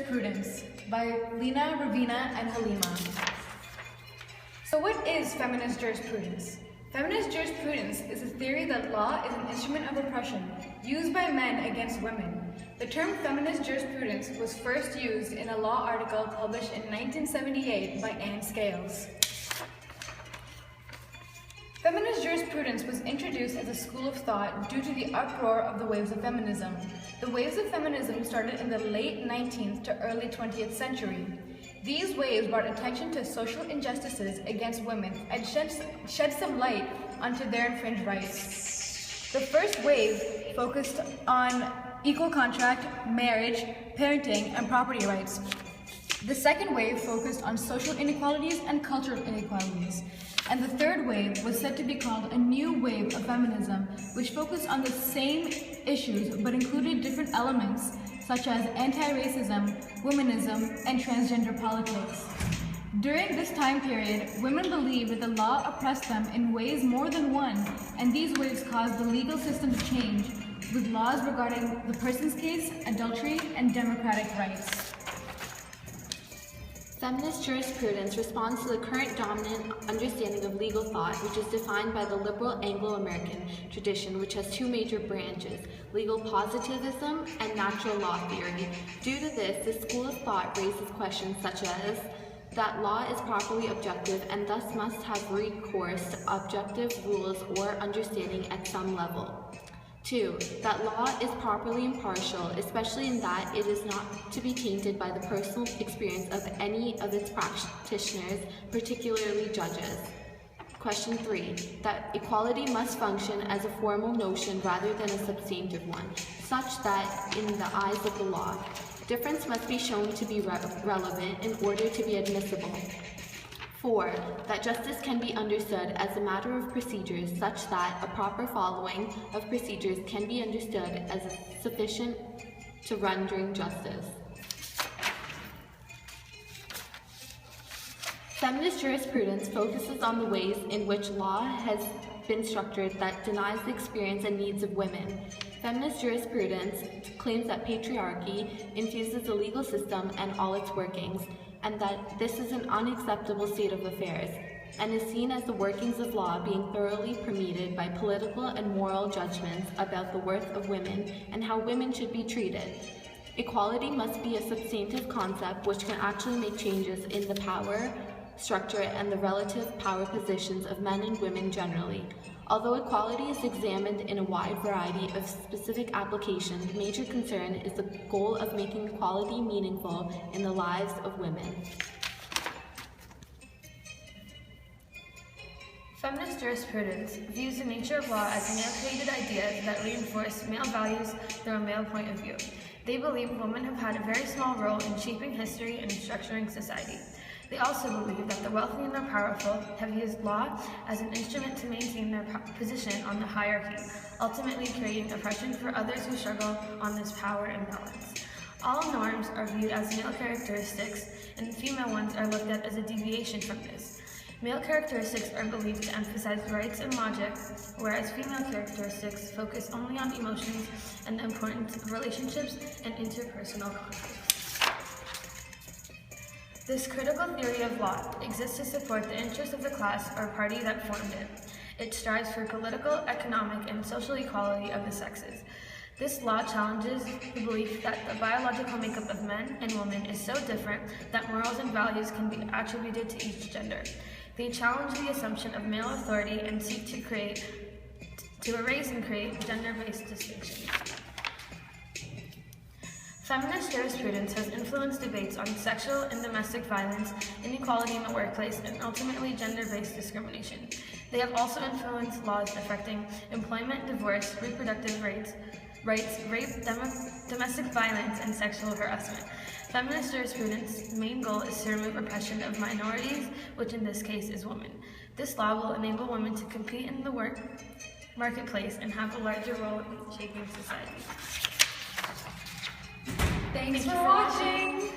Jurisprudence by Lena, Ravina, and Halima. So what is feminist jurisprudence? Feminist jurisprudence is a theory that law is an instrument of oppression used by men against women. The term feminist jurisprudence was first used in a law article published in 1978 by Anne Scales. Feminist jurisprudence was introduced as a school of thought due to the uproar of the waves of feminism. The waves of feminism started in the late 19th to early 20th century. These waves brought attention to social injustices against women and shed some light onto their infringed rights. The first wave focused on equal contract, marriage, parenting, and property rights. The second wave focused on social inequalities and cultural inequalities. And the third wave was said to be called a new wave of feminism, which focused on the same issues but included different elements such as anti-racism, womanism, and transgender politics. During this time period, women believed that the law oppressed them in ways more than one, and these waves caused the legal system to change, with laws regarding the person's case, adultery, and democratic rights. Feminist jurisprudence responds to the current dominant understanding of legal thought, which is defined by the liberal Anglo-American tradition, which has two major branches, legal positivism and natural law theory. Due to this, the school of thought raises questions such as that law is properly objective and thus must have recourse to objective rules or understanding at some level. 2. That law is properly impartial, especially in that it is not to be tainted by the personal experience of any of its practitioners, particularly judges. Question 3. That equality must function as a formal notion rather than a substantive one, such that, in the eyes of the law, difference must be shown to be relevant in order to be admissible. 4. That justice can be understood as a matter of procedures such that a proper following of procedures can be understood as sufficient to rendering justice. Feminist jurisprudence focuses on the ways in which law has been structured that denies the experience and needs of women. Feminist jurisprudence claims that patriarchy infuses the legal system and all its workings, and that this is an unacceptable state of affairs, and is seen as the workings of law being thoroughly permeated by political and moral judgments about the worth of women and how women should be treated. Equality must be a substantive concept which can actually make changes in the power structure and the relative power positions of men and women generally. Although equality is examined in a wide variety of specific applications, the major concern is the goal of making equality meaningful in the lives of women. Feminist jurisprudence views the nature of law as male-created ideas that reinforce male values through a male point of view. They believe women have had a very small role in shaping history and structuring society. They also believe that the wealthy and the powerful have used law as an instrument to maintain their position on the hierarchy, ultimately creating oppression for others who struggle on this power imbalance. All norms are viewed as male characteristics, and female ones are looked at as a deviation from this. Male characteristics are believed to emphasize rights and logic, whereas female characteristics focus only on emotions and the importance of relationships and interpersonal conflicts. This critical theory of law exists to support the interests of the class or party that formed it. It strives for political, economic, and social equality of the sexes. This law challenges the belief that the biological makeup of men and women is so different that morals and values can be attributed to each gender. They challenge the assumption of male authority and seek to erase and create gender-based distinctions. Feminist jurisprudence has influenced debates on sexual and domestic violence, inequality in the workplace, and ultimately gender-based discrimination. They have also influenced laws affecting employment, divorce, reproductive rights, rape, domestic violence, and sexual harassment. Feminist jurisprudence's main goal is to remove oppression of minorities, which in this case is women. This law will enable women to compete in the marketplace and have a larger role in shaping society. Thanks for watching!